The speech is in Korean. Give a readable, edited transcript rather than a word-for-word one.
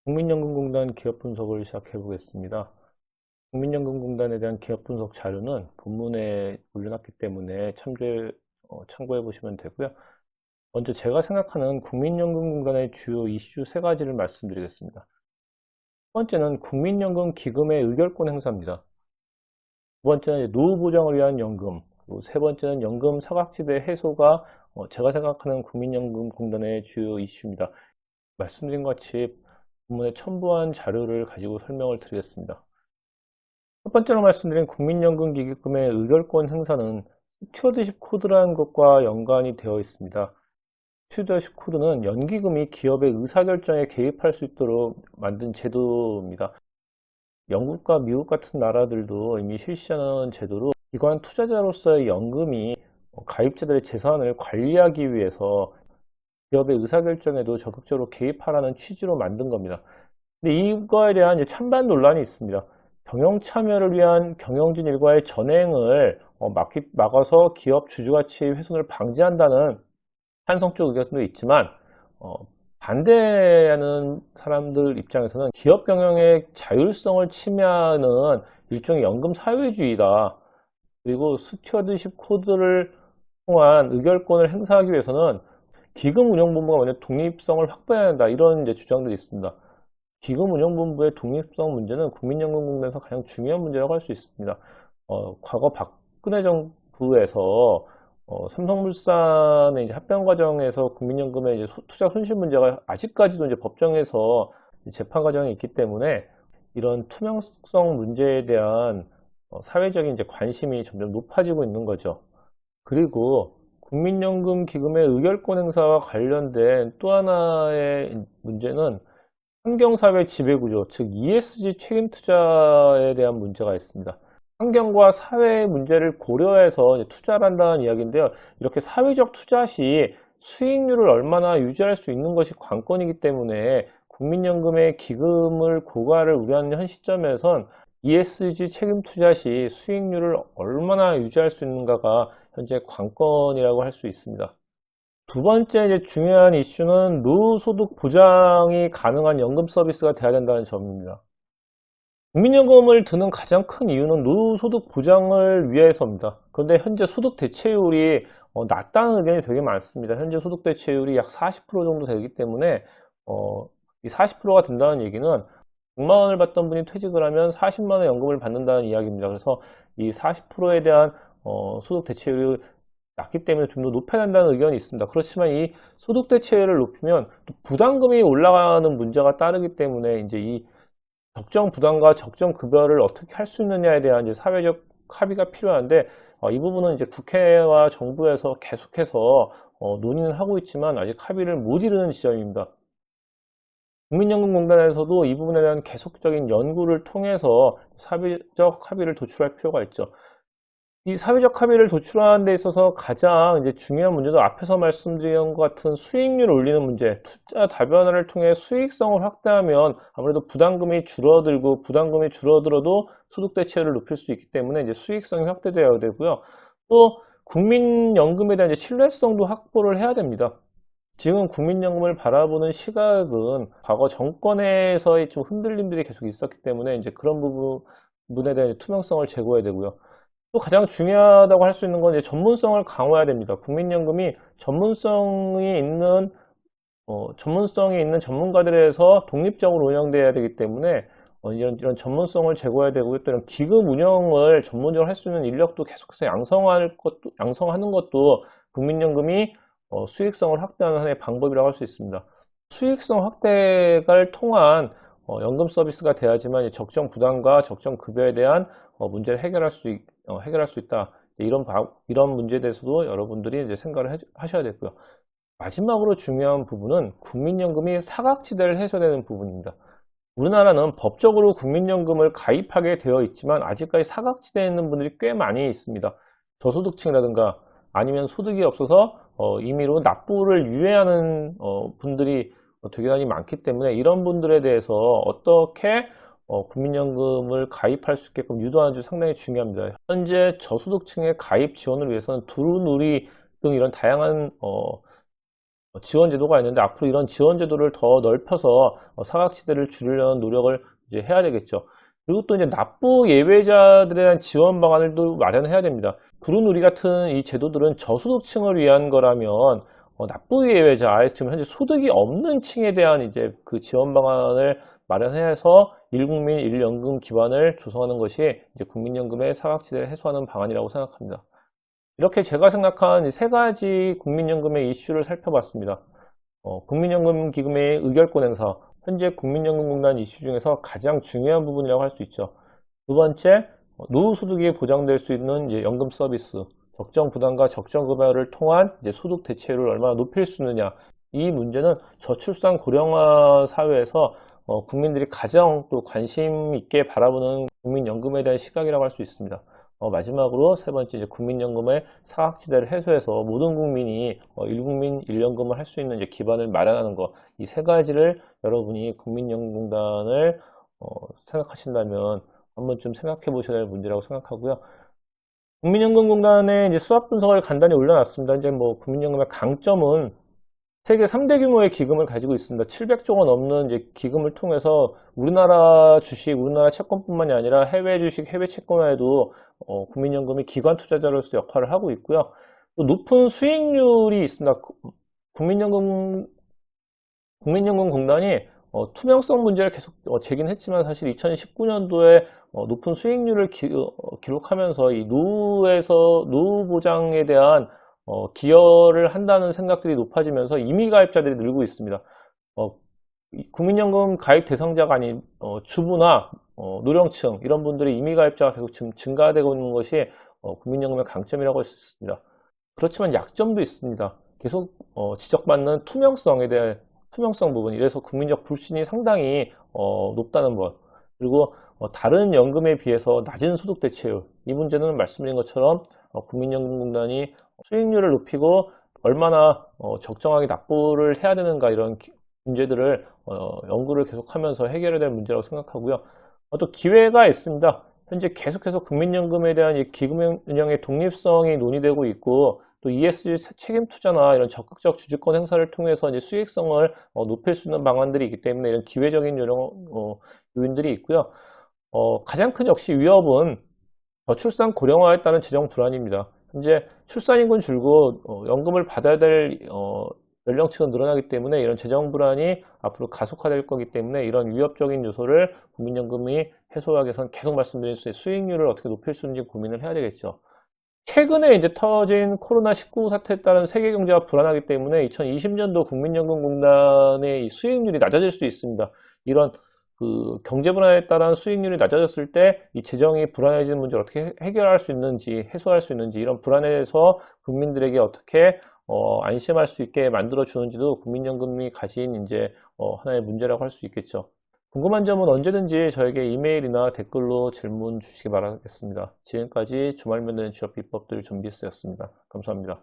국민연금공단 기업 분석을 시작해 보겠습니다. 국민연금공단에 대한 기업 분석 자료는 본문에 올려놨기 때문에 참고해 보시면 되고요. 먼저 제가 생각하는 국민연금공단의 주요 이슈 세 가지를 말씀드리겠습니다. 첫 번째는 국민연금 기금의 의결권 행사입니다. 두 번째는 노후 보장을 위한 연금, 그리고 세 번째는 연금 사각지대 해소가 제가 생각하는 국민연금공단의 주요 이슈입니다. 말씀드린 것 같이 본문에 첨부한 자료를 가지고 설명을 드리겠습니다. 첫 번째로 말씀드린 국민연금기금의 의결권 행사는 스튜어드십 코드라는 것과 연관이 되어 있습니다. 스튜어드십 코드는 연기금이 기업의 의사결정에 개입할 수 있도록 만든 제도입니다. 영국과 미국 같은 나라들도 이미 실시하는 제도로 기관 투자자로서의 연금이 가입자들의 재산을 관리하기 위해서 기업의 의사결정에도 적극적으로 개입하라는 취지로 만든 겁니다. 근데 이거에 대한 이제 찬반 논란이 있습니다. 경영 참여를 위한 경영진 일과의 전행을 막아서 기업 주주가치 훼손을 방지한다는 찬성적 의견도 있지만 어, 반대하는 사람들 입장에서는 기업 경영의 자율성을 침해하는 일종의 연금 사회주의다. 그리고 스튜어드십 코드를 통한 의결권을 행사하기 위해서는 기금운용본부가 먼저 독립성을 확보해야 한다. 이런 이제 주장들이 있습니다. 기금운용본부의 독립성 문제는 국민연금공단에서 가장 중요한 문제라고 할 수 있습니다. 과거 박근혜 정부에서 삼성물산의 이제 합병 과정에서 국민연금의 이제 투자 손실 문제가 아직까지도 이제 법정에서 재판 과정이 있기 때문에 이런 투명성 문제에 대한 사회적인 이제 관심이 점점 높아지고 있는 거죠. 그리고 국민연금 기금의 의결권 행사와 관련된 또 하나의 문제는 환경사회 지배구조, 즉 ESG 책임 투자에 대한 문제가 있습니다. 환경과 사회의 문제를 고려해서 투자를 한다는 이야기인데요. 이렇게 사회적 투자 시 수익률을 얼마나 유지할 수 있는 것이 관건이기 때문에 국민연금의 기금을 고갈을 우려하는 현 시점에선 ESG 책임 투자 시 수익률을 얼마나 유지할 수 있는가가 현재 관건이라고 할 수 있습니다. 두 번째 이제 중요한 이슈는 노후소득 보장이 가능한 연금 서비스가 돼야 된다는 점입니다. 국민연금을 드는 가장 큰 이유는 노후소득 보장을 위해서입니다. 그런데 현재 소득 대체율이 낮다는 의견이 되게 많습니다. 현재 소득 대체율이 약 40% 정도 되기 때문에 이 40%가 된다는 얘기는 100만 원을 받던 분이 퇴직을 하면 40만 원 연금을 받는다는 이야기입니다. 그래서 이 40%에 대한 소득 대체율이 낮기 때문에 좀 더 높여야 한다는 의견이 있습니다. 그렇지만 이 소득 대체율을 높이면 또 부담금이 올라가는 문제가 따르기 때문에 이제 이 적정 부담과 적정 급여를 어떻게 할 수 있느냐에 대한 이제 사회적 합의가 필요한데 이 부분은 이제 국회와 정부에서 계속해서 논의는 하고 있지만 아직 합의를 못 이루는 지점입니다. 국민연금공단에서도 이 부분에 대한 계속적인 연구를 통해서 사회적 합의를 도출할 필요가 있죠. 이 사회적 합의를 도출하는 데 있어서 가장 이제 중요한 문제도 앞에서 말씀드린 것 같은 수익률을 올리는 문제, 투자 다변화를 통해 수익성을 확대하면 아무래도 부담금이 줄어들고 부담금이 줄어들어도 소득 대체율을 높일 수 있기 때문에 이제 수익성이 확대되어야 되고요. 또 국민연금에 대한 이제 신뢰성도 확보를 해야 됩니다. 지금 국민연금을 바라보는 시각은 과거 정권에서의 좀 흔들림들이 계속 있었기 때문에 이제 그런 부분에 대한 투명성을 제고해야 되고요. 또 가장 중요하다고 할 수 있는 건 이제 전문성을 강화해야 됩니다. 국민연금이 전문성이 있는 전문가들에서 독립적으로 운영돼야 되기 때문에 이런 전문성을 제고해야 되고 또 이런 기금 운영을 전문적으로 할 수 있는 인력도 계속해서 양성하는 것도 국민연금이 수익성을 확대하는 하나의 방법이라고 할 수 있습니다. 수익성 확대를 통한 연금 서비스가 돼야지만 적정 부담과 적정 급여에 대한 문제를 해결할 수 있다. 이런 문제에 대해서도 여러분들이 이제 생각을 하셔야 되고요. 마지막으로 중요한 부분은 국민연금이 사각지대를 해소해야 되는 부분입니다. 우리나라는 법적으로 국민연금을 가입하게 되어 있지만 아직까지 사각지대에 있는 분들이 꽤 많이 있습니다. 저소득층이라든가 아니면 소득이 없어서 임의로 납부를 유예하는 분들이 되게 많기 때문에 이런 분들에 대해서 어떻게 국민연금을 가입할 수 있게끔 유도하는지 상당히 중요합니다. 현재 저소득층의 가입 지원을 위해서는 두루누리 등 이런 다양한 지원 제도가 있는데 앞으로 이런 지원 제도를 더 넓혀서 사각지대를 줄이려는 노력을 이제 해야 되겠죠. 그리고 또 이제 납부 예외자들에 대한 지원 방안을 또 마련해야 됩니다. 구루누리 같은 이 제도들은 저소득층을 위한 거라면 납부 예외자, 지금 현재 소득이 없는 층에 대한 이제 그 지원 방안을 마련해서 1국민 1연금 기반을 조성하는 것이 이제 국민연금의 사각지대를 해소하는 방안이라고 생각합니다. 이렇게 제가 생각한 이 세 가지 국민연금의 이슈를 살펴봤습니다. 국민연금 기금의 의결권 행사, 현재 국민연금공단 이슈 중에서 가장 중요한 부분이라고 할 수 있죠. 두 번째, 노후 소득이 보장될 수 있는 이제 연금 서비스, 적정 부담과 적정 급여를 통한 이제 소득 대체율을 얼마나 높일 수 있느냐. 이 문제는 저출산 고령화 사회에서 국민들이 가장 또 관심 있게 바라보는 국민연금에 대한 시각이라고 할 수 있습니다. 마지막으로 세 번째, 이제 국민연금의 사각지대를 해소해서 모든 국민이 1국민 1연금을 할 수 있는 이제 기반을 마련하는 것, 이 세 가지를 여러분이 국민연금공단을 생각하신다면 한 번쯤 생각해 보셔야 될 문제라고 생각하고요. 국민연금공단의 이제 수합 분석을 간단히 올려놨습니다. 이제 뭐 국민연금의 강점은 세계 3대 규모의 기금을 가지고 있습니다. 700조 원 넘는 이제 기금을 통해서 우리나라 주식, 우리나라 채권뿐만이 아니라 해외 주식, 해외 채권에도 국민연금이 기관 투자자로서 역할을 하고 있고요. 또 높은 수익률이 있습니다. 국민연금공단이 투명성 문제를 계속 제기는 했지만 사실 2019년도에 높은 수익률을 기록하면서 이 노후 보장에 대한 기여를 한다는 생각들이 높아지면서 임의 가입자들이 늘고 있습니다. 국민연금 가입 대상자가 아닌 주부나 노령층 이런 분들의 임의 가입자가 계속 증가되고 있는 것이 국민연금의 강점이라고 할 수 있습니다. 그렇지만 약점도 있습니다. 계속 지적받는 투명성에 대한 투명성 부분, 이래서 국민적 불신이 상당히 높다는 것, 그리고 다른 연금에 비해서 낮은 소득 대체율, 이 문제는 말씀드린 것처럼 국민연금공단이 수익률을 높이고 얼마나 적정하게 납부를 해야 되는가, 이런 문제들을 연구를 계속하면서 해결해야 될 문제라고 생각하고요. 또 기회가 있습니다. 현재 계속해서 국민연금에 대한 이 기금 운영의 독립성이 논의되고 있고, 또 ESG 책임 투자나 이런 적극적 주주권 행사를 통해서 이제 수익성을 높일 수 있는 방안들이 있기 때문에 이런 기회적인 요인들이 있고요. 가장 큰 역시 위협은 저출산 고령화에 따른 재정 불안입니다. 현재 출산인구는 줄고 연금을 받아야 될 연령층은 늘어나기 때문에 이런 재정 불안이 앞으로 가속화될 거기 때문에 이런 위협적인 요소를 국민연금이 해소하기 위해서는 계속 말씀드린 수익률을 어떻게 높일 수 있는지 고민을 해야 되겠죠. 최근에 이제 터진 코로나19 사태에 따른 세계 경제가 불안하기 때문에 2020년도 국민연금공단의 이 수익률이 낮아질 수 있습니다. 이런 그 경제 불안에 따른 수익률이 낮아졌을 때 이 재정이 불안해지는 문제를 어떻게 해결할 수 있는지, 해소할 수 있는지, 이런 불안에서 국민들에게 어떻게 안심할 수 있게 만들어 주는지도 국민연금이 가진 이제 하나의 문제라고 할 수 있겠죠. 궁금한 점은 언제든지 저에게 이메일이나 댓글로 질문 주시기 바라겠습니다. 지금까지 주말 면되는 취업 비법들 좀비스였습니다. 감사합니다.